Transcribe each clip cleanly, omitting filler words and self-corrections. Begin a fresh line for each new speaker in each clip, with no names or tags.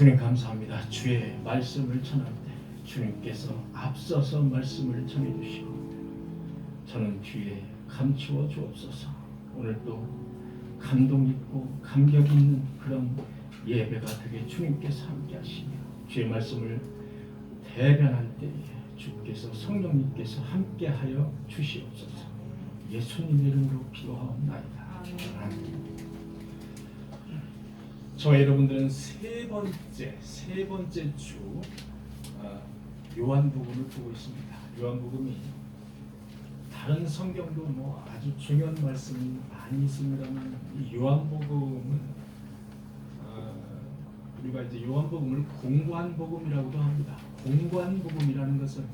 주님 감사합니다. 주의 말씀을 전할 때 주님께서 앞서서 말씀을 전해주시고 저는 뒤에 감추어 주옵소서. 오늘도 감동 있고 감격 있는 그런 예배가 되게 주님께서 함께 하시며 주의 말씀을 대변할 때에 주께서 성령님께서 함께하여 주시옵소서. 예수님 이름으로 기도하옵나이다. 아멘. 저와 여러분들은 세 번째 주 요한복음을 보고 있습니다. 요한복음이 다른 성경도 뭐 아주 중요한 말씀이 많이 있습니다만 이 요한복음은 우리가 이제 요한복음을 공고한 복음이라고도 합니다. 공고한 복음이라는 것은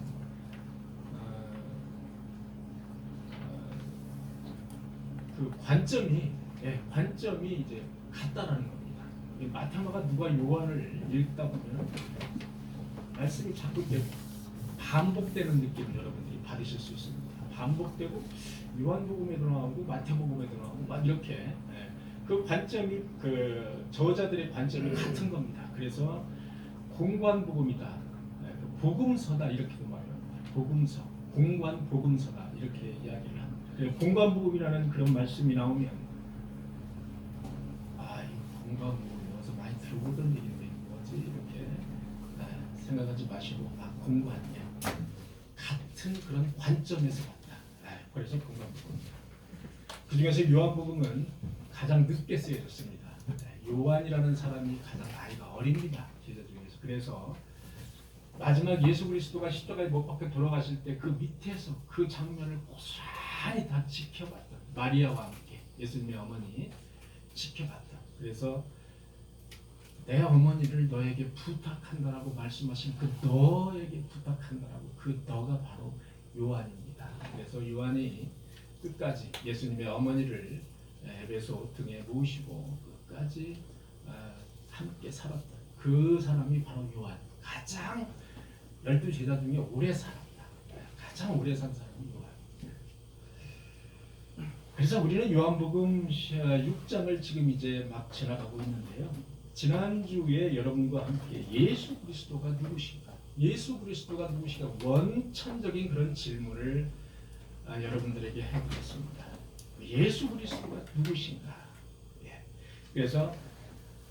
그 관점이 이제 같다라는 겁니다. 마태마가 누가 요한을 읽다 보면 말씀이 자꾸 이렇게 반복되는 느낌 여러분들이 받으실 수 있습니다. 반복되고 요한복음에도 나오고 마태복음에도 나오고 막 이렇게 그 관점이 그 저자들의 관점이 같은 겁니다. 그래서 공관 복음이다, 복음서다 이렇게도 말해요. 복음서, 공관 복음서다 이렇게 이야기를 합니다. 공관 복음이라는 그런 말씀이 나오면 이 공관 복음 많이 들어보던 얘기인데 뭐지 이렇게 생각하지 마시고 공부하냐 같은 그런 관점에서 봤다. 그래서 공부합니다. 그 중에서 요한복음은 가장 늦게 쓰여졌습니다. 요한이라는 사람이 가장 나이가 어립니다. 제자 중에서. 그래서 마지막 예수 그리스도가 십자가에 못 박혀 돌아가실 때 그 밑에서 그 장면을 고스란히 다 지켜봤다. 마리아와 함께 예수님의 어머니 지켜봤다. 그래서 내 어머니를 너에게 부탁한다라고 말씀하신 그 너에게 부탁한다라고 그 너가 바로 요한입니다. 그래서 요한이 끝까지 예수님의 어머니를 에베소 등에 모시고 끝까지 함께 살았던 그 사람이 바로 요한. 가장 12제자 중에 오래 살았다. 가장 오래 산 사람이 요한. 그래서 우리는 요한복음 6장을 지금 이제 막 지나가고 있는데요. 지난주에 여러분과 함께 예수 그리스도가 누구신가? 예수 그리스도가 누구신가? 원천적인 그런 질문을 여러분들에게 해드렸습니다. 예수 그리스도가 누구신가? 그래서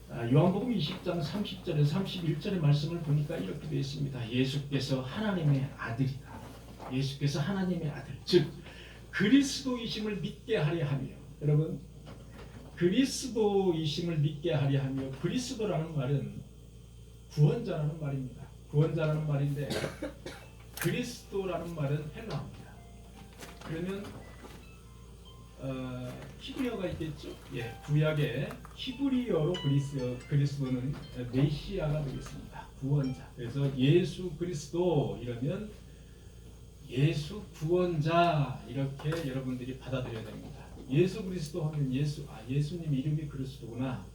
요한복음 20장 30절에서 31절의 말씀을 보니까 이렇게 되어 있습니다. 예수께서 하나님의 아들이다. 예수께서 하나님의 아들, 즉 그리스도이심을 믿게 하려 하며, 여러분 그리스도이심을 믿게 하려 하며, 그리스도라는 말은 구원자라는 말입니다. 구원자라는 말인데 그리스도라는 말은 헬라어입니다. 그러면 히브리어가 있겠죠? 구약의 히브리어로 그리스도는 메시아가 되겠습니다. 구원자. 그래서 예수 그리스도 이러면 예수 구원자 이렇게 여러분들이 받아들여야 됩니다. 예수 그리스도 하면 예수님 이름이 그리스도구나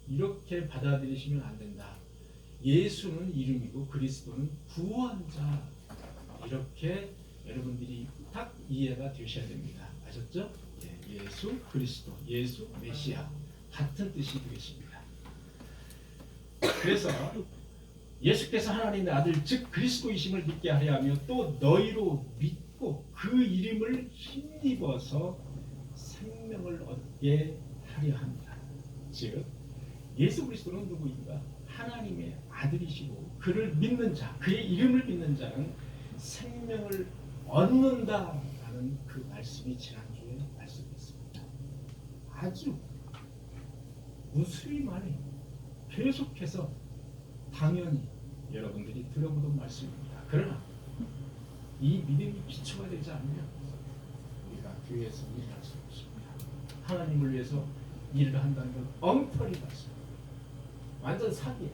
이렇게 받아들이시면 안 된다. 예수는 이름이고 그리스도는 구원자 이렇게 여러분들이 딱 이해가 되셔야 됩니다. 아셨죠? 예수 그리스도, 예수 메시아 같은 뜻이 되겠습니다. 그래서 예수께서 하나님의 아들 즉 그리스도이심을 믿게 하려 하며 또 너희로 믿고 그 이름을 힘입어서 생명을 얻게 하려 합니다. 즉 예수 그리스도는 누구인가? 하나님의 아들이시고 그를 믿는 자, 그의 이름을 믿는 자는 생명을 얻는다라는 그 말씀이 지난주에 말씀했습니다. 아주 무수히 많이 계속해서 당연히 여러분들이 들어보던 말씀입니다. 그러나 이 믿음이 기초가 되지 않으면 우리가 교회에서 일을 할 수 없습니다. 하나님을 위해서 일을 한다는 건 엉터리 말씀. 완전 사기예요.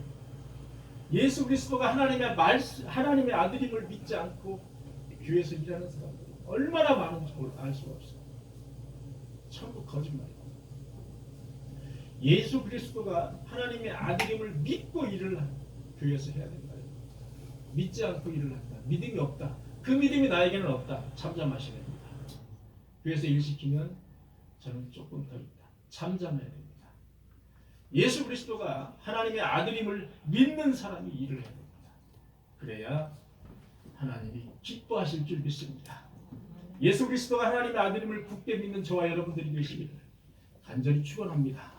예수 그리스도가 하나님의 아들임을 믿지 않고 교회에서 일하는 사람들이 얼마나 많은지 알 수가 없어요. 전부 거짓말이에요. 예수 그리스도가 하나님의 아들임을 믿고 일을 교회에서 해야 된다. 믿지 않고 일을 한다. 믿음이 없다. 그 믿음이 나에게는 없다. 잠잠하셔야 됩니다. 교회에서 일 시키면 저는 조금 더 있다. 잠잠해야 됩니다. 예수 그리스도가 하나님의 아들임을 믿는 사람이 일을 해야 됩니다. 그래야 하나님이 기뻐하실 줄 믿습니다. 예수 그리스도가 하나님의 아들임을 굳게 믿는 저와 여러분들이 되시기를 간절히 축원합니다.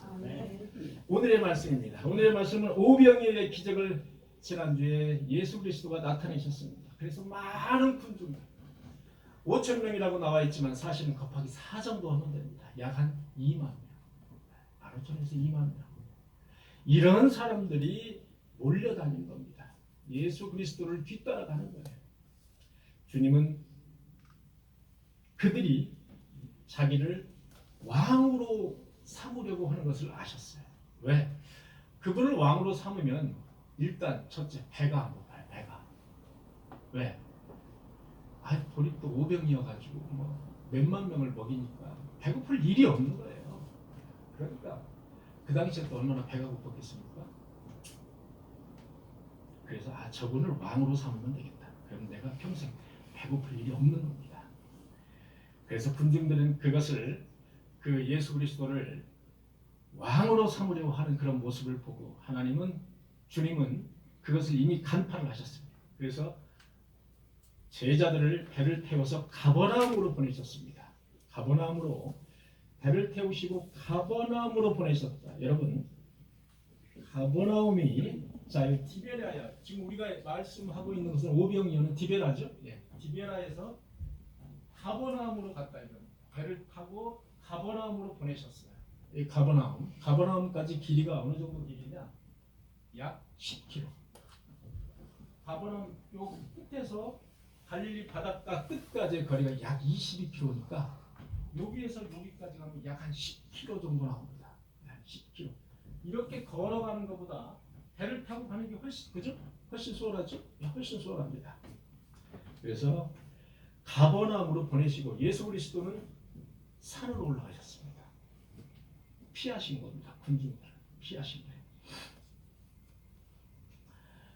오늘의 말씀입니다. 오늘의 말씀은 오병이어의 기적을 지난주에 예수 그리스도가 나타내셨습니다. 그래서 많은 군중들 5천 명이라고 나와 있지만 사실은 곱하기 4 정도 하면 됩니다. 약 한 2만 명. 15,000에서 2만 명. 이런 사람들이 몰려다닌 겁니다. 예수 그리스도를 뒤따라가는 거예요. 주님은 그들이 자기를 왕으로 삼으려고 하는 것을 아셨어요. 왜? 그분을 왕으로 삼으면 일단 첫째 배가 안 고파요. 배가. 왜? 돌이 또 오병이어가지고 뭐 몇만 명을 먹이니까 배고플 일이 없는 거예요. 그러니까 그 당시에 또 얼마나 배가 고팠겠습니까? 그래서 저분을 왕으로 삼으면 되겠다. 그럼 내가 평생 배고플 일이 없는 겁니다. 그래서 군중들은 그것을 그 예수 그리스도를 왕으로 삼으려고 하는 그런 모습을 보고 주님은 그것을 이미 간파를 하셨습니다. 그래서 제자들을 배를 태워서 가버나움으로 보내셨습니다. 가버나움으로 배를 태우시고 가버나움으로 보내셨다. 여러분, 가버나움이 자, 디베라야. 지금 우리가 말씀하고 있는 것은 오병이어는 디베라죠. 예. 디베라에서 가버나움으로 갔다 이겁니다. 배를 타고 가버나움으로 보내셨어요. 이 가버나움까지 길이가 어느 정도 길이냐? 약 10km. 가버나움 요 끝에서 갈릴리 바닷가 끝까지의 거리가 약 22km니까 여기에서 여기까지 가면 약 한 10km 정도 나옵니다. 10km. 이렇게 걸어가는 것보다 배를 타고 가는 게 훨씬 수월하죠? 훨씬 수월합니다. 그래서 가버나움으로 보내시고 예수 그리스도는 산으로 올라가셨습니다. 피하신 겁니다. 군중들 피하신 거예요.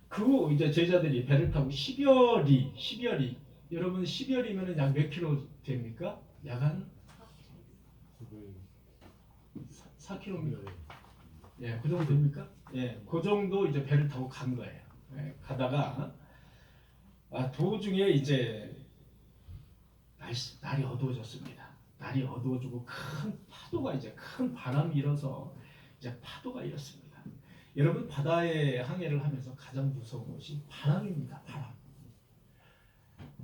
그 후 이제 제자들이 배를 타고 10여리 여러분 10여리면은 약 몇 킬로 됩니까? 약 한 4km. 예, 그 정도 됩니까? 예, 그 정도 이제 배를 타고 간 거예요. 예, 가다가 도중에 이제 날이 어두워졌습니다. 날이 어두워지고 큰 바람이 일어서 이제 파도가 일었습니다. 여러분 바다에 항해를 하면서 가장 무서운 것이 바람입니다.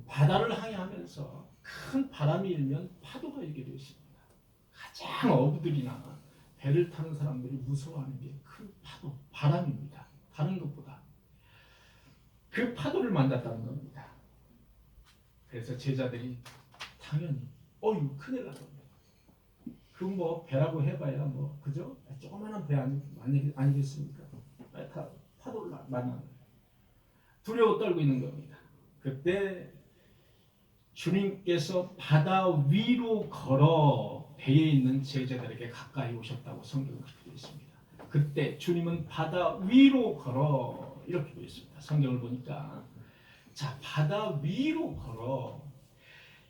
바다를 항해하면서 큰 바람이 일면 파도가 일게 되어 있습니다. 가장 어부들이나 배를 타는 사람들이 무서워하는 게 큰 바람입니다. 다른 것보다 그 파도를 만났다는 겁니다. 그래서 제자들이 당연히 큰일 났습니다. 그 뭐 배라고 해봐야 그죠? 조그마한 배 아니겠습니까? 파도를 만나는 두려워 떨고 있는 겁니다. 그때 주님께서 바다 위로 걸어 배에 있는 제자들에게 가까이 오셨다고 성경은 그렇게 되어 있습니다. 그때 주님은 바다 위로 걸어 이렇게 되어 있습니다. 성경을 보니까 자 바다 위로 걸어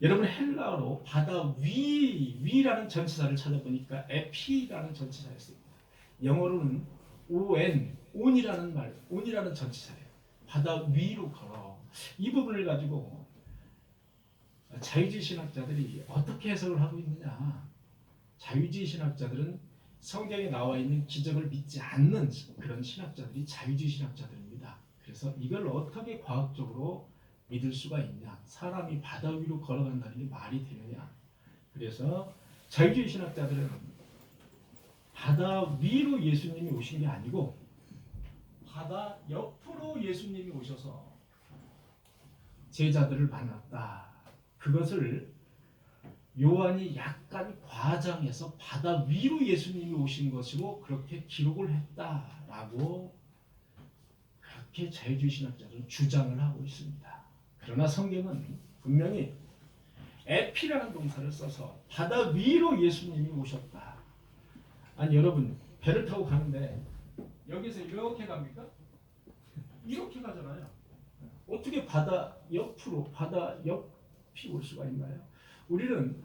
여러분 헬라어로 바다 위라는 전치사를 찾아보니까 에피라는 전치사였습니다. 영어로는 온이라는 전치사예요. 바다 위로 걸어. 이 부분을 가지고 자유주의 신학자들이 어떻게 해석을 하고 있느냐? 자유주의 신학자들은 성경에 나와 있는 기적을 믿지 않는 그런 신학자들이 자유주의 신학자들입니다. 그래서 이걸 어떻게 과학적으로 믿을 수가 있냐? 사람이 바다 위로 걸어간다는 게 말이 되느냐? 그래서 자유주의 신학자들은 바다 위로 예수님이 오신 게 아니고 바다 옆으로 예수님이 오셔서 제자들을 만났다. 그것을 요한이 약간 과장해서 바다 위로 예수님이 오신 것이고 그렇게 기록을 했다라고 그렇게 자유주의 신학자들은 주장을 하고 있습니다. 그러나 성경은 분명히 에피라는 동사를 써서 바다 위로 예수님이 오셨다. 아니 여러분 배를 타고 가는데 여기서 이렇게 갑니까? 이렇게 가잖아요. 어떻게 바다 옆이 올 수가 있나요? 우리는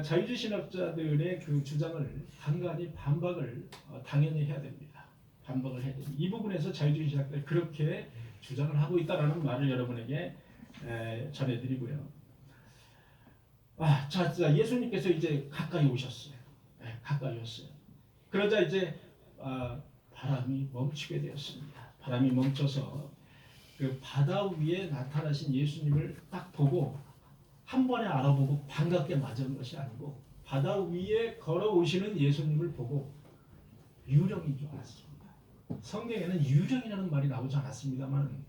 자유주의 신학자들의 그 주장을 간간히 반박을 당연히 해야 됩니다. 반박을 해야 됩니다. 이 부분에서 자유주의 신학자들이 그렇게 주장을 하고 있다라는 말을 여러분에게 전해드리고요. 자, 예수님께서 이제 가까이 오셨어요. 가까이 왔어요. 그러자 이제 바람이 멈추게 되었습니다. 바람이 멈춰서 그 바다 위에 나타나신 예수님을 딱 보고 한 번에 알아보고 반갑게 맞은 것이 아니고 바다 위에 걸어오시는 예수님을 보고 유령인 줄 알았습니다. 성경에는 유령이라는 말이 나오지 않았습니다만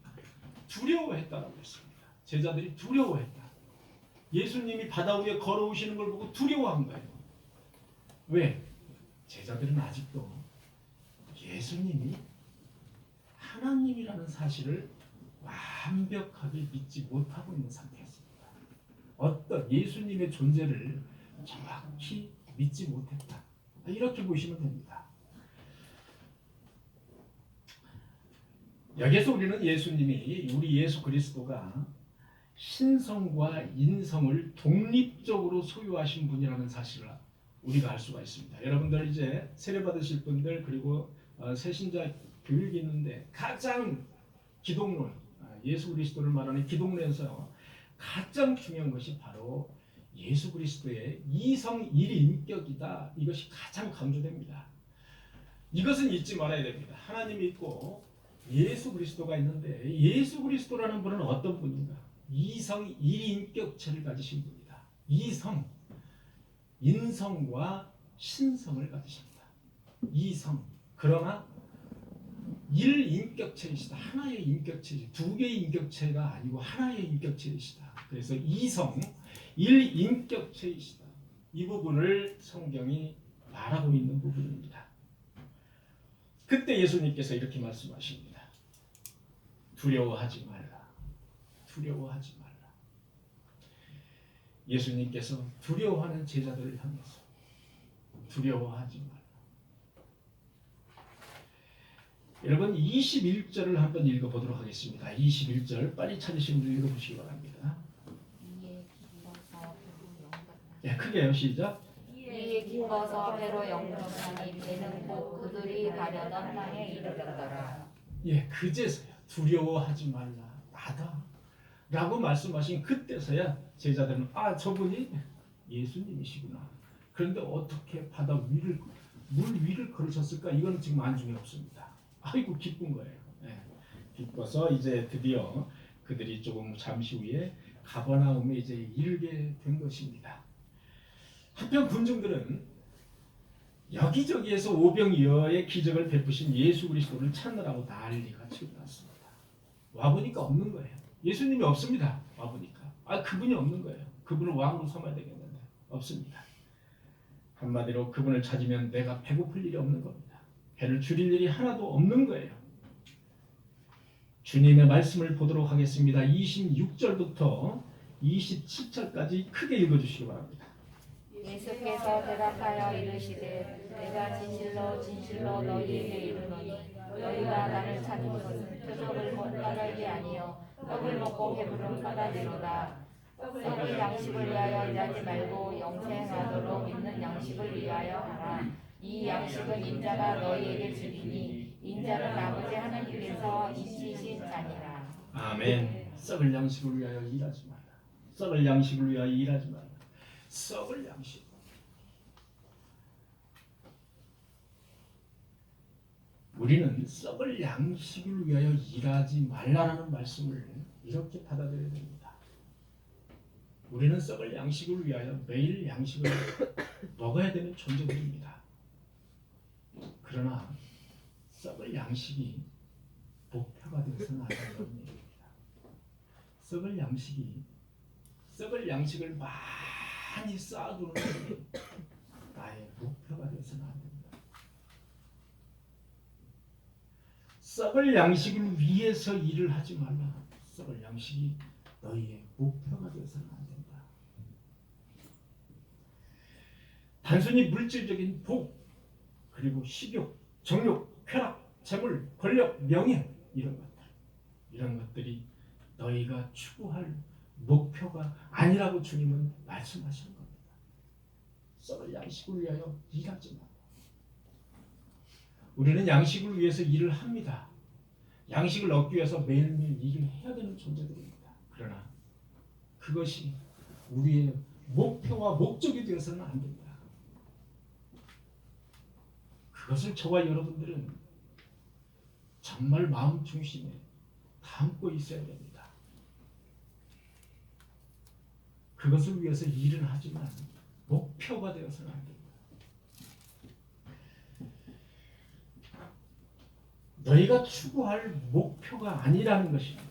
두려워했다라고 했습니다. 제자들이 두려워했다. 예수님이 바다 위에 걸어오시는 걸 보고 두려워한 거예요. 왜? 제자들은 아직도 예수님이 하나님이라는 사실을 완벽하게 믿지 못하고 있는 상태였습니다. 어떤 예수님의 존재를 정확히 믿지 못했다. 이렇게 보시면 됩니다. 여기서 우리는 예수님이 우리 예수 그리스도가 신성과 인성을 독립적으로 소유하신 분이라는 사실을 우리가 알 수가 있습니다. 여러분들 이제 세례 받으실 분들 그리고 새신자 교육이 있는데 가장 기독론 예수 그리스도를 말하는 기독론에서 가장 중요한 것이 바로 예수 그리스도의 이성 일인격이다. 이것이 가장 강조됩니다. 이것은 잊지 말아야 됩니다. 하나님이 있고 예수 그리스도가 있는데 예수 그리스도라는 분은 어떤 분인가? 이성 일인격체를 가지신 분이다. 이성, 인성과 신성을 가지십니다. 이성, 그러나 일인격체이시다. 하나의 인격체이시다. 두 개의 인격체가 아니고 하나의 인격체이시다. 그래서 이성, 일인격체이시다. 이 부분을 성경이 말하고 있는 부분입니다. 그때 예수님께서 이렇게 말씀하십니다. 두려워하지 말라. 두려워하지 말라. 예수님께서 두려워하는 제자들을 향해서 두려워하지 말라. 여러분 21절을 한번 읽어보도록 하겠습니다. 21절 빨리 찾으시는 분 읽어보시기 바랍니다. 크게요. 시작.
이에 기뻐서 배로 영접하니 배는 곧 그들이 가려던 땅에 이르렀더라.
그제서야 두려워하지 말라. 나다. 라고 말씀하신 그때서야 제자들은 저분이 예수님이시구나. 그런데 어떻게 바다 위를 물 위를 걸으셨을까? 이거는 지금 안중에 없습니다. 아이고 기쁜 거예요. 기뻐서 이제 드디어 그들이 조금 잠시 후에 가버나움에 이제 이르게 된 것입니다. 한편 군중들은 여기저기에서 오병이어의 기적을 베푸신 예수 그리스도를 찾느라고 난리가 치고 났습니다. 와보니까 없는 거예요. 예수님이 없습니다. 와보니까 그분이 없는 거예요. 그분을 왕으로 삼아야 되겠는데 없습니다. 한마디로 그분을 찾으면 내가 배고플 일이 없는 겁니다. 배를 줄일 일이 하나도 없는 거예요. 주님의 말씀을 보도록 하겠습니다. 26절부터 27절까지 크게 읽어주시기 바랍니다.
예수께서 대답하여 이르시되 내가 진실로 진실로 너희에게 이르노니 너희가 나를 찾은 것은 표적을 못 받을게 아니요 떡을 먹고 배부름 받아내로다. 썩을 양식을 위하여 일하지 말고 영생하도록 있는 양식을 위하여 하라. 이 양식은 인자가 너희에게 주리니 인자는 아버지 하나님께서 이치신 자니라.
아멘. 썩을 양식을 위하여 일하지 마라. 썩을 양식을 위하여 일하지 마라. 썩을 양식. 우리는 썩을 양식을 위하여 일하지 말라라는 말씀을 이렇게 받아들여야 됩니다. 우리는 썩을 양식을 위하여 매일 양식을 먹어야 되는 존재들입니다. 그러나 썩을 양식이 목표가 되어서는 안 된다는 얘기입니다. 썩을 양식을 많이 쌓아두는 것이 나의 목표가 되어서는 안 된다. 썩을 양식을 위해서 일을 하지 말라. 썩을 양식이 너희의 목표가 되어서는 안 된다. 단순히 물질적인 복, 그리고 식욕, 정욕, 쾌락, 재물, 권력, 명예 이런 것들이 너희가 추구할 목표가 아니라고 주님은 말씀하시는 겁니다. 썩을 양식을 위하여 일하지 마. 우리는 양식을 위해서 일을 합니다. 양식을 얻기 위해서 매일매일 일을 해야 되는 존재들입니다. 그러나 그것이 우리의 목표와 목적이 되어서는 안 됩니다. 그것을 저와 여러분들은 정말 마음 중심에 담고 있어야 됩니다. 그것을 위해서 일을 하지만 목표가 되어서는 안 됩니다. 너희가 추구할 목표가 아니라는 것입니다.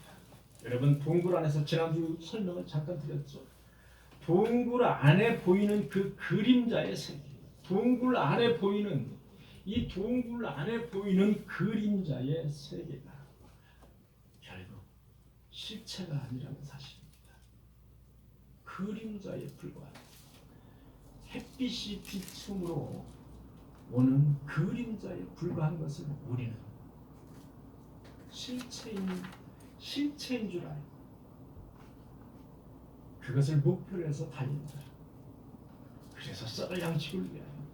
여러분 동굴 안에서 지난주 설명을 잠깐 드렸죠. 동굴 안에 보이는 그 그림자의 세계, 동굴 안에 보이는 이 동굴 안에 보이는 그림자의 세계가 결국 실체가 아니라는 사실입니다. 그림자에 불과한 햇빛이 비춤으로 오는 그림자에 불과한 것을 우리는 실체인 줄 알고 그것을 목표로 해서 달린다. 그래서 썩을 양식을 위하여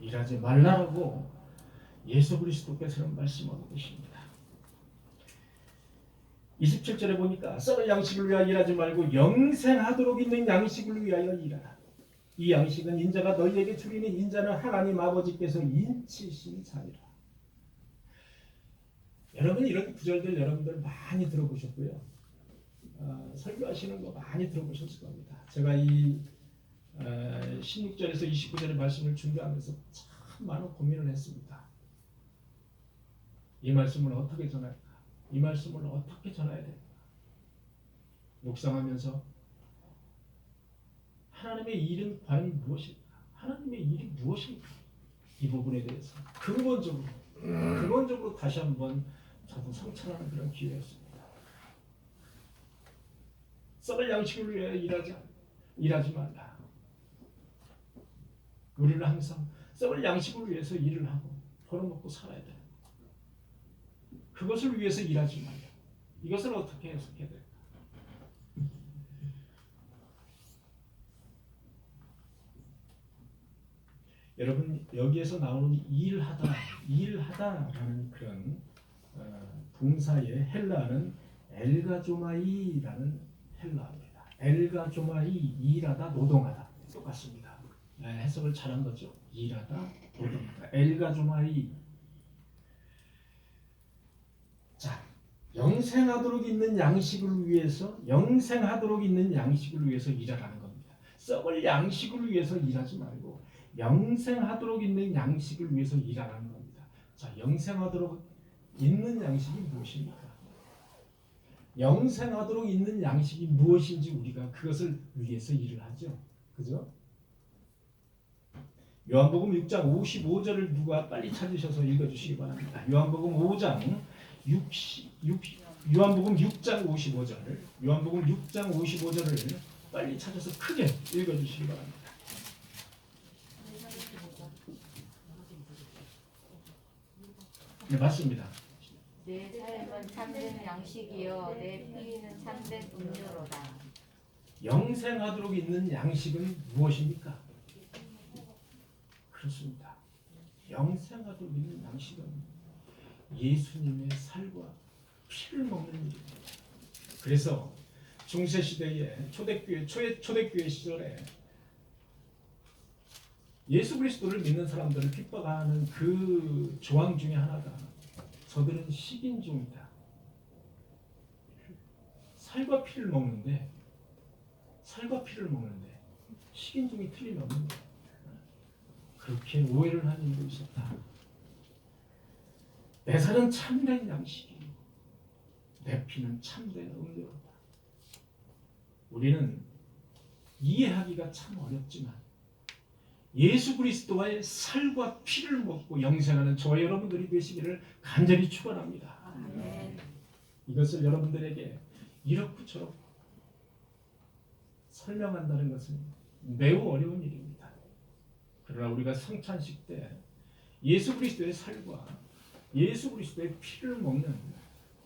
일하지 말라고 예수 그리스도께서는 말씀하고 계십니다. 27절에 보니까 썩을 양식을 위하여 일하지 말고 영생하도록 있는 양식을 위하여 일하라. 이 양식은 인자가 너희에게 주리니 인자는 하나님 아버지께서 인치신 자니라. 여러분 이런 구절들 여러분들 많이 들어보셨고요. 설교하시는 거 많이 들어보셨을 겁니다. 제가 이 16절에서 29절의 말씀을 준비하면서 참 많은 고민을 했습니다. 이 말씀을 어떻게 전할까? 이 말씀을 어떻게 전해야 될까? 묵상하면서 하나님의 일은 과연 무엇일까? 하나님의 일이 무엇일까? 이 부분에 대해서 근본적으로 다시 한번 저도 성찰하는 그런 기회였습니다. 썩을 양식을 위해 일하지 말라. 우리는 항상 썩을 양식을 위해서 일을 하고 벌어먹고 살아야 돼. 그것을 위해서 일하지 말라. 이것을 어떻게 해석해야 될까? 여러분 여기에서 나오는 일하다라는 그런 동사의 헬라어는 엘가조마이라는 헬라어입니다. 엘가조마이 일하다 노동하다 똑같습니다. 해석을 잘한 거죠. 일하다 노동하다 엘가조마이. 자, 영생하도록 있는 양식을 위해서 일하라는 겁니다. 썩을 양식을 위해서 일하지 말고 영생하도록 있는 양식을 위해서 일하라는 겁니다. 자, 영생하도록 있는 양식이 무엇입니까? 영생하도록 있는 양식이 무엇인지 우리가 그것을 위해서 일을 하죠. 그죠? 요한복음 6장 55절을 누가 빨리 찾으셔서 읽어주시기 바랍니다. 요한복음 6장 55절을 빨리 찾아서 크게 읽어주시기 바랍니다. 네, 맞습니다.
내 삶은 참된 양식이요 내 피는 참된 음료로다.
영생하도록 있는 양식은 무엇입니까? 그렇습니다. 영생하도록 있는 양식은 예수님의 살과 피를 먹는 일입니다. 그래서 중세시대의 초대교회 시절에 예수 그리스도를 믿는 사람들을 핍박하는 그 조항 중에 하나가 저들은 식인종이다. 살과 피를 먹는데 식인종이 틀림없는데 그렇게 오해를 하는 일도 있었다. 내 살은 참된 양식이고 내 피는 참된 음료로다. 우리는 이해하기가 참 어렵지만 예수 그리스도와의 살과 피를 먹고 영생하는 저와 여러분들이 되시기를 간절히 축원합니다.
아멘.
이것을 여러분들에게 이렇고 저렇고 설명한다는 것은 매우 어려운 일입니다. 그러나 우리가 성찬식 때 예수 그리스도의 살과 예수 그리스도의 피를 먹는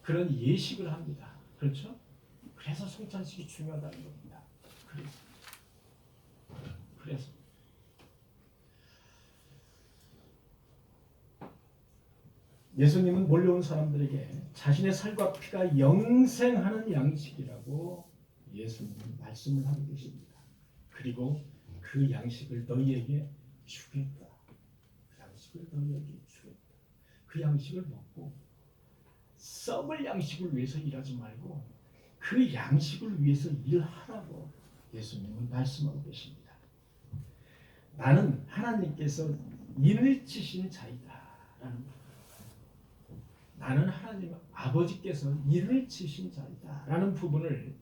그런 예식을 합니다. 그렇죠? 그래서 성찬식이 중요하다는 겁니다. 그래서 예수님은 몰려온 사람들에게 자신의 살과 피가 영생하는 양식이라고 예수님은 말씀을 하고 계십니다. 그리고 그 양식을 너희에게 주겠다. 그 양식을 너희에게 주겠다. 그 양식을 먹고 썩을 양식을 위해서 일하지 말고 그 양식을 위해서 일하라고 예수님은 말씀하고 계십니다. 나는 하나님께서 인을 치신 자이다 라는 것. 나는 하나님 아버지께서 인을 치신 자이다 라는 부분을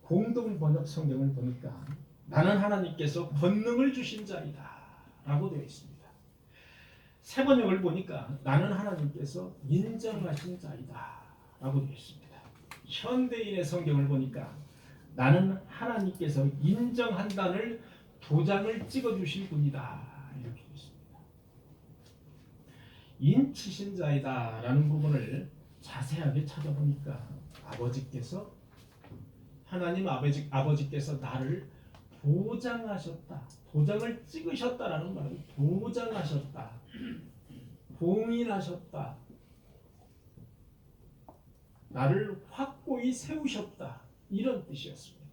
공동 번역 성경을 보니까 나는 하나님께서 권능을 주신 자이다 라고 되어 있습니다. 새 번역을 보니까 나는 하나님께서 인정하신 자이다 라고 되어 있습니다. 현대인의 성경을 보니까 나는 하나님께서 인정한다는 도장을 찍어주실 분이다 이렇게 되어 있습니다. 인치신 자이다 라는 부분을 자세하게 찾아보니까 아버지께서 하나님 아버지께서 나를 보장하셨다. 도장을 찍으셨다라는 말은 보장하셨다. 봉인하셨다. 나를 확고히 세우셨다. 이런 뜻이었습니다.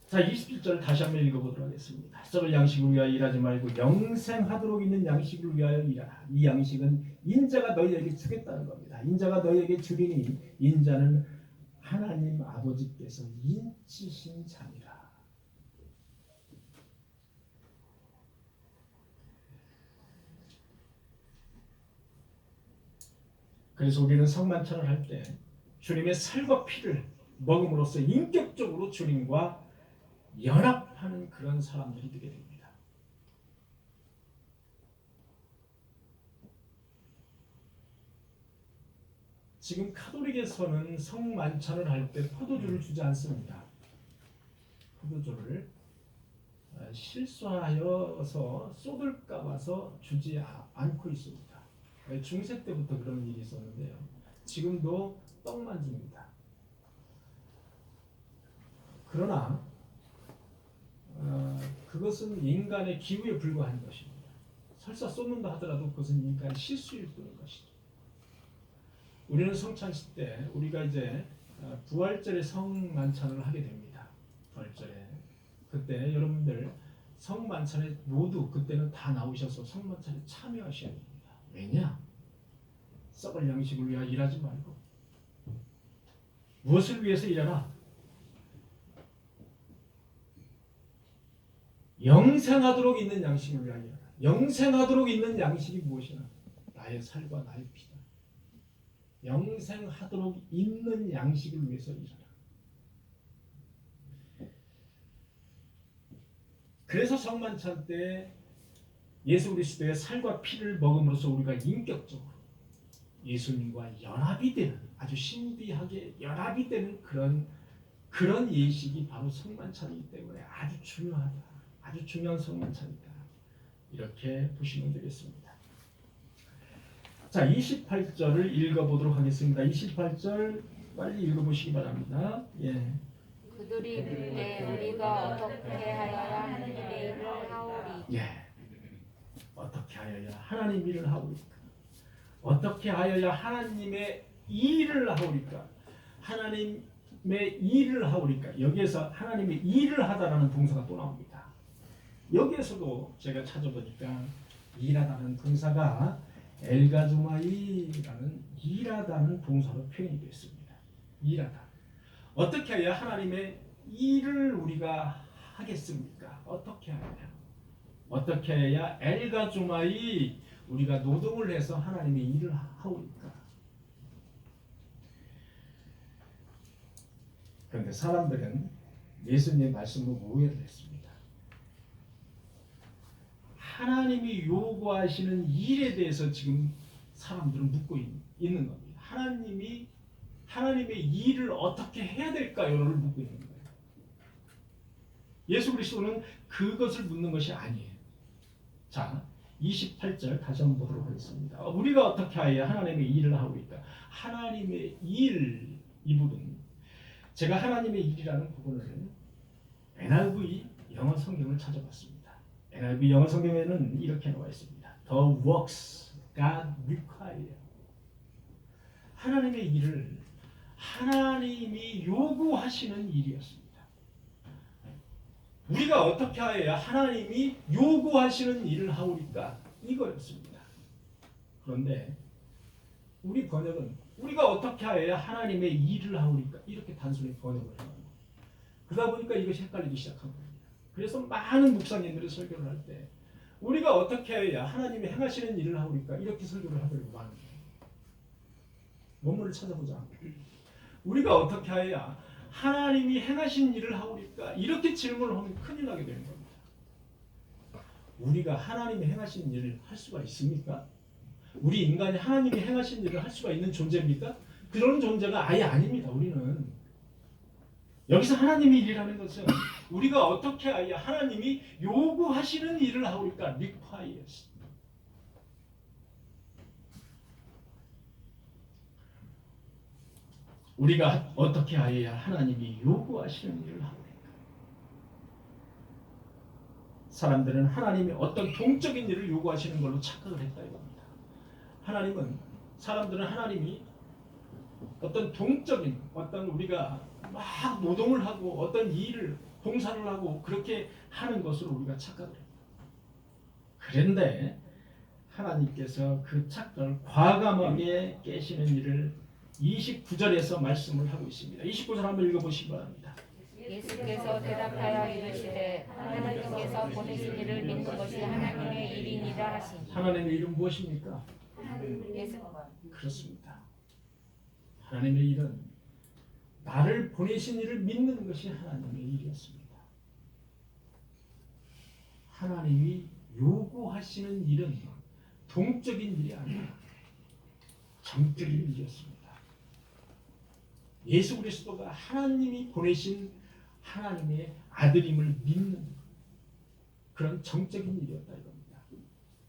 자, 27절 다시 한번 읽어보도록 하겠습니다. 썩을 양식을 위하여 일하지 말고 영생하도록 있는 양식을 위하여 일하라. 이 양식은 인자가 너희에게 주겠다는 겁니다. 인자가 너희에게 주리니 인자는 하나님 아버지께서 인치신 자니라. 그래서 우리는 성만찬을 할 때 주님의 살과 피를 먹음으로써 인격적으로 주님과 연합하는 그런 사람들이 되게 됩니다. 지금 카톨릭에서는 성만찬을 할 때 포도주를 주지 않습니다. 포도주를 실수하여서 쏟을까 봐서 주지 않고 있습니다. 중세 때부터 그런 일이 있었는데요. 지금도 떡만 줍니다. 그러나 그것은 인간의 기후에 불과한 것입니다. 설사 쏟는다 하더라도 그것은 인간의 실수일 뿐인 것이죠. 우리는 성찬식 때 우리가 이제 부활절에 성만찬을 하게 됩니다. 부활절에 그때 여러분들 성만찬에 모두 그때는 다 나오셔서 성만찬에 참여하셔야 됩니다. 왜냐? 썩을 양식을 위하여 일하지 말고 무엇을 위해서 일하라? 영생하도록 있는 양식을 위하여 일하라. 영생하도록 있는 양식이 무엇이냐? 나의 살과 나의 피다. 영생하도록 있는 양식을 위해서 일하라. 그래서 성만찬 때 예수 그리스도의 살과 피를 먹음으로써 우리가 인격적으로 예수님과 연합이 되는, 아주 신비하게 연합이 되는 그런 예식이 바로 성만찬이기 때문에 아주 중요하다. 아주 중요한 성만찬이다. 이렇게 보시면 되겠습니다. 자, 28절을 읽어보도록 하겠습니다. 28절 빨리 읽어보시기 바랍니다. 예.
그들이 묻되 우리가 어떻게 하여야 하나님의 일을 하오리.
예. 어떻게 하여야 하나님 일을 하오리까? 어떻게 하여야 하나님의 일을 하오리까? 하나님의 일을 하오리까? 여기에서 하나님의 일을 하다라는 동사가 또 나옵니다. 여기에서도 제가 찾아보니까 일하다는 동사가 엘가조마이라는 일하다는 동사로 표현이 되어 있습니다. 일하다. 어떻게 해야 하나님의 일을 우리가 하겠습니까? 어떻게 하냐? 어떻게 해야 엘가조마이 우리가 노동을 해서 하나님의 일을 하오니까? 그런데 사람들은 예수님의 말씀으로 오해를 했습니다. 하나님이 요구하시는 일에 대해서 지금 사람들은 묻고 있는 겁니다. 하나님의 일을 어떻게 해야 될까요를 묻고 있는 거예요. 예수 그리스도는 그것을 묻는 것이 아니에요. 자, 28절 다시 한번 보도록 하겠습니다. 우리가 어떻게 하여야 하나님의 일을 하고 있다. 하나님의 일, 이 부분, 제가 하나님의 일이라는 부분을 NIV 영어 성경을 찾아봤습니다. NIV 영어 성경에는 이렇게 나와 있습니다. the works God require. 하나님의 일을 하나님이 요구하시는 일이었습니다. 우리가 어떻게 해야 하나님이 요구하시는 일을 하오리까? 이거였습니다. 그런데 우리 번역은 우리가 어떻게 해야 하나님의 일을 하오리까? 이렇게 단순히 번역을 해요. 그러다 보니까 이것이 헷갈리기 시작한 겁니다. 그래서 많은 묵상인들이 설교를 할 때 우리가 어떻게 해야 하나님이 행하시는 일을 하오리까? 이렇게 설교를 하려고 하는 거예요. 원문을 찾아보자. 우리가 어떻게 해야 하나님이 행하신 일을 하오리까? 이렇게 질문을 하면 큰일 나게 되는 겁니다. 우리가 하나님이 행하신 일을 할 수가 있습니까? 우리 인간이 하나님이 행하신 일을 할 수가 있는 존재입니까? 그런 존재가 아예 아닙니다. 우리는 여기서 하나님이 일이라는 것은 우리가 어떻게 해야 하나님이 요구하시는 일을 하오리까? requires. 우리가 어떻게 해야 하나님이 요구하시는 일을 하오리까? 사람들은 하나님이 어떤 동적인 일을 요구하시는 걸로 착각을 했다 이겁니다. 사람들은 하나님이 어떤 동적인 어떤 우리가 막 노동을 하고 어떤 일을 봉사를 하고 그렇게 하는 것으로 우리가 착각을 해요. 그런데 하나님께서 그 착각을 과감하게 깨시는 일을 29절에서 말씀을 하고 있습니다. 29절 한번 읽어보시기 바랍니다.
예수께서 대답하여 이르시되 하나님께서 보내신 이를 믿는 것이 하나님의 일이니라 하시니.
하나님의 일은 무엇입니까?
예수가
그렇습니다. 하나님의 일은 나를 보내신 이를 믿는 것이 하나님의 일이었습니다. 하나님이 요구하시는 일은 동적인 일이 아니라 정적인 일이었습니다. 예수 그리스도가 하나님이 보내신 하나님의 아들임을 믿는 그런 정적인 일이었다 이겁니다.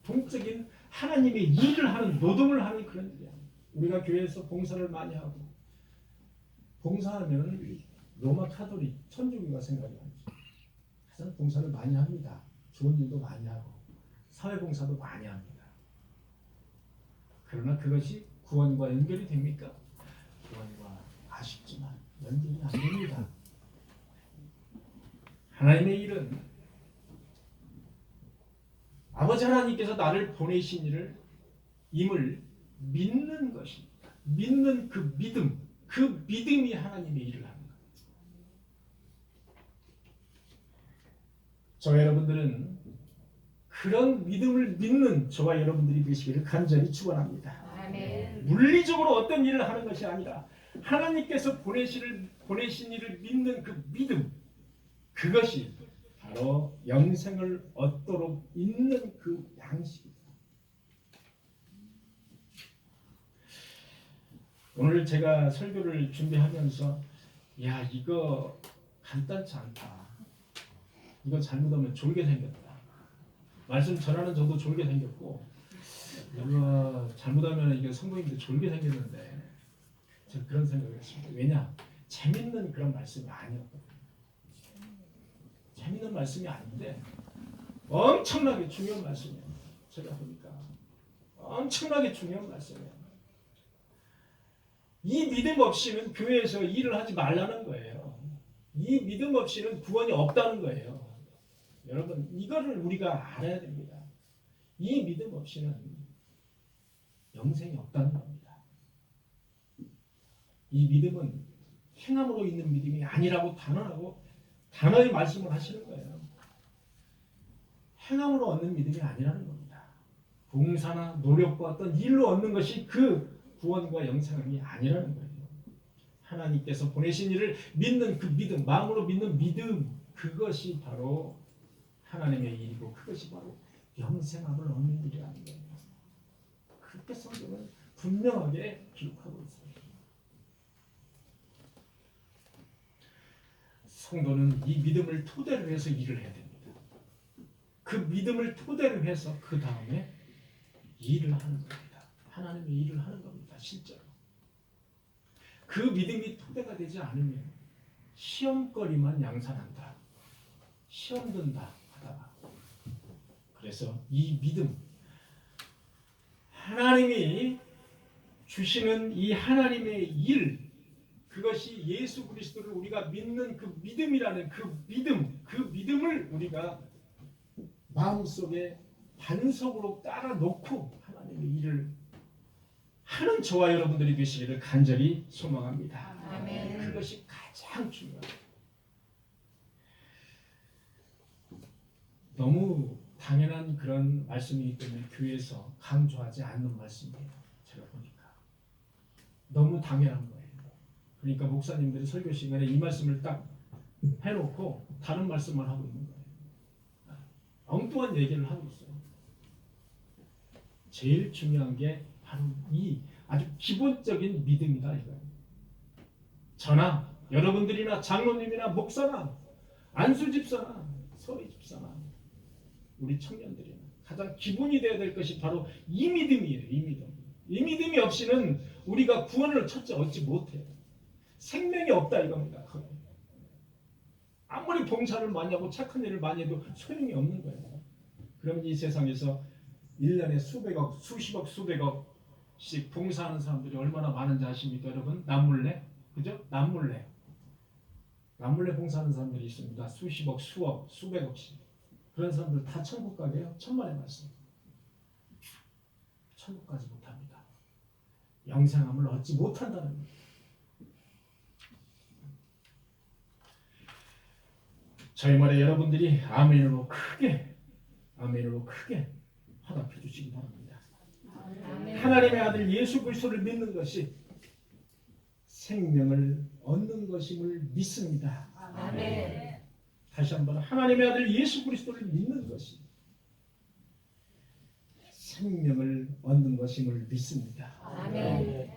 동적인 하나님의 일을 하는 노동을 하는 그런 일이 아니에요. 우리가 교회에서 봉사를 많이 하고 봉사하면 로마 카톨릭 천주교가 생각이 나죠. 가장 봉사를 많이 합니다. 좋은 일도 많이 하고 사회봉사도 많이 합니다. 그러나 그것이 구원과 연결이 됩니까? 구원과 아쉽지만 연결이 안 됩니다. 하나님의 일은 아버지 하나님께서 나를 보내신 임을 믿는 것입니다. 믿는 그 믿음이 하나님의 일을 하는 거예요. 저와 여러분들은 그런 믿음을 믿는 저와 여러분들이 되시기를 간절히 축원합니다.
아멘.
물리적으로 어떤 일을 하는 것이 아니라 하나님께서 보내신 일을 믿는 그 믿음, 그것이 바로 영생을 얻도록 있는 그 양식입니다. 오늘 제가 설교를 준비하면서 야 이거 간단치 않다. 이거 잘못하면 졸게 생겼다. 말씀 전하는 저도 졸게 생겼고 이거 잘못하면 이게 성도님들 졸게 생겼는데 제가 그런 생각을 했습니다. 왜냐? 재밌는 그런 말씀이 아니었거든요. 재밌는 말씀이 아닌데 엄청나게 중요한 말씀이에요. 제가 보니까 엄청나게 중요한 말씀이에요. 이 믿음 없이는 교회에서 일을 하지 말라는 거예요. 이 믿음 없이는 구원이 없다는 거예요. 여러분 이거를 우리가 알아야 됩니다. 이 믿음 없이는 영생이 없다는 겁니다. 이 믿음은 행함으로 있는 믿음이 아니라고 단호히 말씀을 하시는 거예요. 행함으로 얻는 믿음이 아니라는 겁니다. 봉사나 노력과 어떤 일로 얻는 것이 그 구원과 영생이 아니라는 거예요. 하나님께서 보내신 일을 믿는 그 믿음, 마음으로 믿는 믿음, 그것이 바로 하나님의 일이고 그것이 바로 영생함을 얻는 일이라는 거예요. 그렇게 성경은 분명하게 기록하고 있어요. 성도는 이 믿음을 토대로 해서 일을 해야 됩니다. 그 믿음을 토대로 해서 그 다음에 일을 하는 겁니다. 하나님의 일을 하는 겁니다. 실제로. 그 믿음이 토대가 되지 않으면 시험거리만 양산한다. 시험 든다 하다가. 그래서 이 믿음, 하나님이 주시는 이 하나님의 일, 그것이 예수 그리스도를 우리가 믿는 그 믿음이라는 그 믿음을 우리가 마음속에 반석으로 따라 놓고 하나님의 일을 하는 저와 여러분들이 되시기를 간절히 소망합니다.
아멘.
그것이 가장 중요합니다. 너무 당연한 그런 말씀이기 때문에 교회에서 강조하지 않는 말씀이에요. 제가 보니까 너무 당연한 거예요. 그러니까 목사님들이 설교 시간에 이 말씀을 딱 해놓고 다른 말씀만 하고 있는 거예요. 엉뚱한 얘기를 하고 있어요. 제일 중요한 게 바로 이 아주 기본적인 믿음이다 이거예요. 저나 여러분들이나 장로님이나 목사나 안수 집사나 서리 집사나 우리 청년들이나 가장 기본이 되어야 될 것이 바로 이 믿음이에요. 이 믿음. 이 믿음이 없이는 우리가 구원을 첫째 얻지 못해요. 생명이 없다 이겁니다. 아무리 봉사를 많이 하고 착한 일을 많이 해도 소용이 없는 거예요. 그러면 이 세상에서 1년에 수백억, 수십억, 수백억씩 봉사하는 사람들이 얼마나 많은지 아십니까 여러분? 남몰래? 그죠? 남몰래 봉사하는 사람들이 있습니다. 수십억, 수억, 수백억씩. 그런 사람들 다 천국 가게요? 천만의 말씀. 천국 가지 못합니다. 영생함을 얻지 못한다는 거예요. 저희 말에 여러분들이 아멘으로 크게 화답해 주시기 바랍니다.
아멘.
하나님의 아들 예수 그리스도를 믿는 것이 생명을 얻는 것임을 믿습니다.
아멘.
다시 한번 하나님의 아들 예수 그리스도를 믿는 것이 생명을 얻는 것임을 믿습니다.
아멘.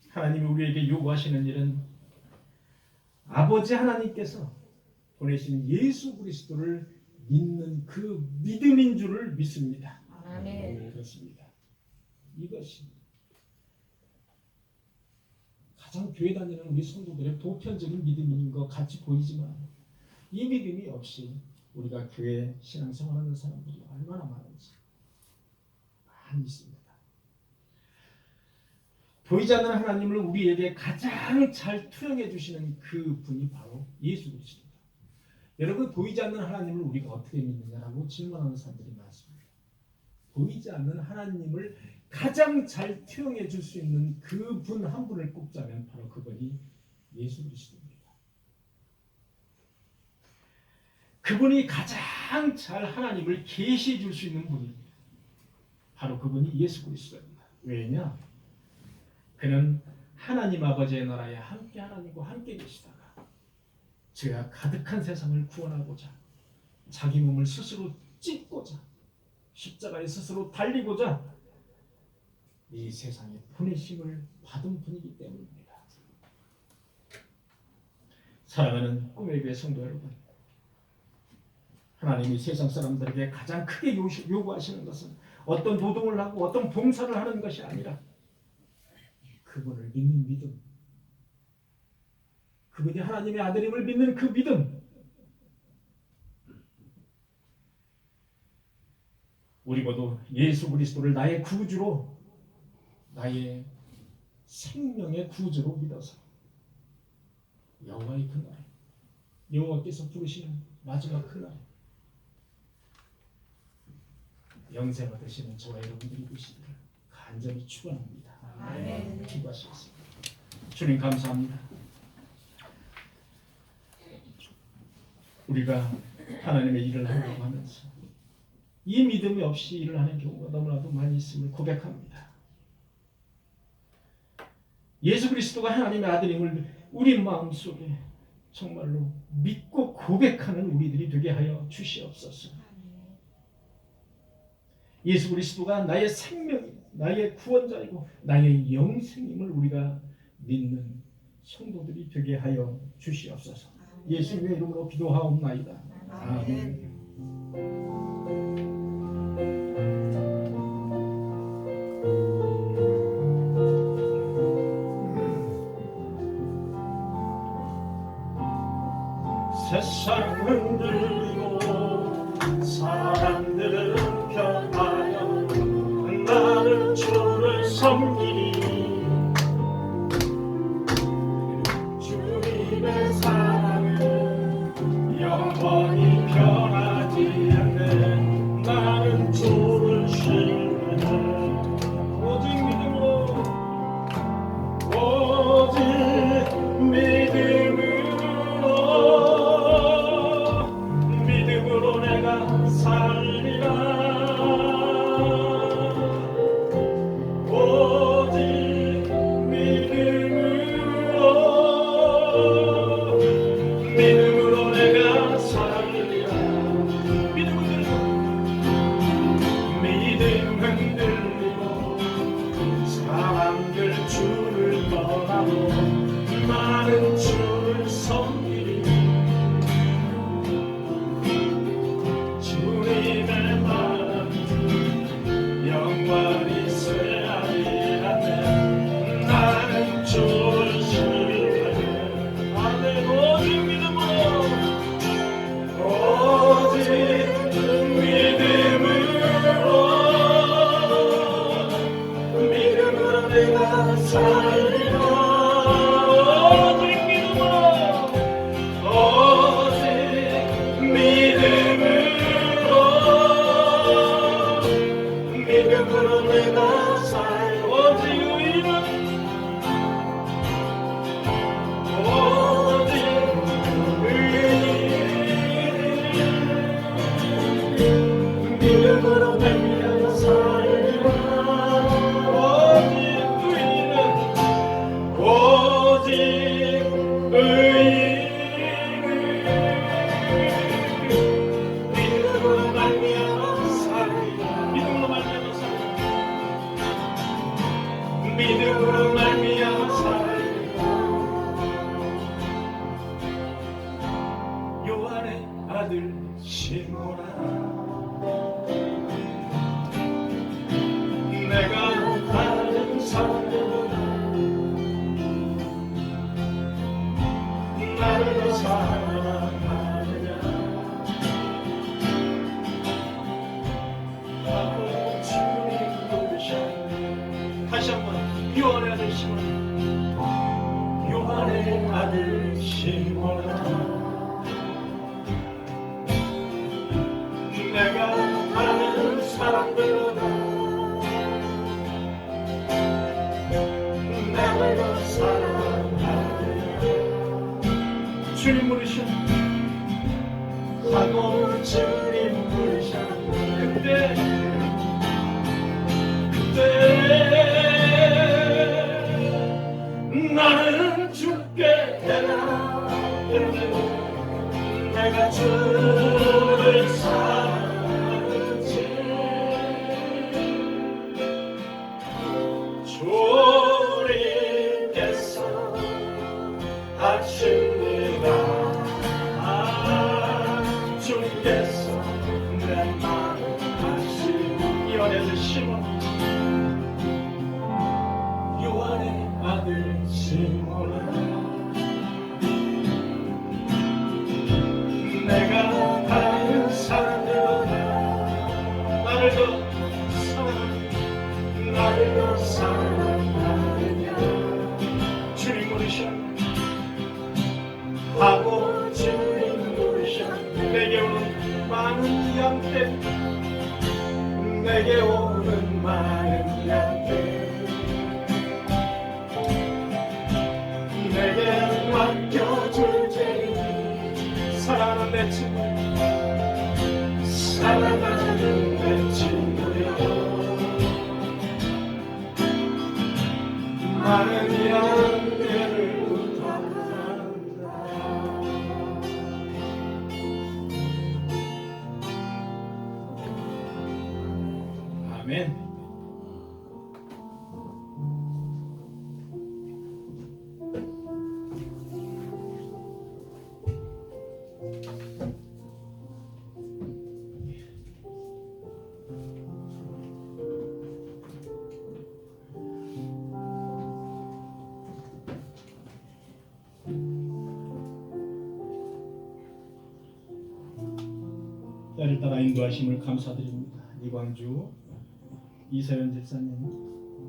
하나님이 우리에게 요구하시는 일은 아버지 하나님께서 보내신 예수 그리스도를 믿는 그 믿음인 줄을 믿습니다.
아멘.
그렇습니다. 이것이 가장 교회 다니는 우리 성도들의 보편적인 믿음인 것 같이 보이지만 이 믿음이 없이 우리가 교회 신앙생활하는 사람들이 얼마나 많은지 많이 있습니다. 보이지 않는 하나님을 우리에게 가장 잘 투영해 주시는 그 분이 바로 예수 그리스도입니다. 여러분 보이지 않는 하나님을 우리가 어떻게 믿느냐라고 질문하는 사람들이 많습니다. 보이지 않는 하나님을 가장 잘 투영해 줄 수 있는 그 분 한 분을 꼽자면 바로 그분이 예수 그리스도입니다. 그분이 가장 잘 하나님을 계시해 줄 수 있는 분입니다. 바로 그분이 예수 그리스도입니다. 왜냐? 그는 하나님 아버지의 나라에 함께 하나님과 함께 계시다가 죄가 가득한 세상을 구원하고자 자기 몸을 스스로 찢고자 십자가에 스스로 달리고자 이 세상에 보내심을 받은 분이기 때문입니다. 사랑하는 꿈의 교회 성도 여러분, 하나님이 세상 사람들에게 가장 크게 요구하시는 것은 어떤 노동을 하고 어떤 봉사를 하는 것이 아니라 그분을 믿는 믿음, 그분이 하나님의 아들임을 믿는 그 믿음, 우리 모두 예수 그리스도를 나의 구주로, 나의 생명의 구주로 믿어서 여호와의 그날에, 여호와께서 부르시는 마지막 그날에 영생 얻으시는 저와 여러분들이 되시기를 간절히 축원합니다.
아멘.
기도하시겠습니다. 주님 감사합니다. 우리가 하나님의 일을 하려고 하면서 이 믿음이 없이 일을 하는 경우가 너무나도 많이 있음을 고백합니다. 예수 그리스도가 하나님의 아들임을 우리 마음속에 정말로 믿고 고백하는 우리들이 되게 하여 주시옵소서. 예수 그리스도가 나의 생명, 나의 구원자이고 나의 영생임을 우리가 믿는 성도들이 되게 하여 주시옵소서. 예수님의 이름으로 기도하옵나이다. 아멘. 세상은 들리고 사람들은 변하여 나를
섬기리 주님의 사랑은 영원히 변하지 않네. 나는 주를 신뢰해 오직 믿음으로 오직 믿음으로 내가 살리라. 오직 믿음으로 내가 살리라. 믿음 흔들리고 사람들 주를 떠나도 나는 주를 섬기리. 주님의 말 영원히 쇠하리 않네. 나는 주를 신뢰해 아멘. 오직 믿음으로 오직 믿음으로 내가 살리라. 오직 믿음으로 내가 살. 오직 의는 오직 믿음으로 내가 살리라. 오직 믿음으로 말미암아 살리라. 믿음으로 말미암아 살리라. 요한의 아들 시몬아 내가 다른 사람보다 나를 더 사랑하느냐. 하고 주님 부르셨네. 다시 한번 요한의 아들 시몬아 요한의 아들 시몬아 내가 다른 사람들보다 나를 더 사랑하느냐. 주님 부르셨네. 하고 주님 부르셨네. 그때 나는 죽게 되라. 내가 주를 사랑하는지 주님께서 하십니다. 주께서 내 마음 하시니. 요한의 시몬 요한의 아들 시몬아 내가 다른 사람들보다 나를 더 사랑하느냐. 주님 부르셨네. 하고 주님 부르셨네. 내게 오는 많은 양떼 내게 오는 많은 양떼 내게 맡겨줄 테니 사랑하는 내 친구 사랑하는 내 친구여 많은 양떼를 부탁한다.
아멘. 때를 따라 인도하심을 감사드립니다. 이광주 이세연 집사님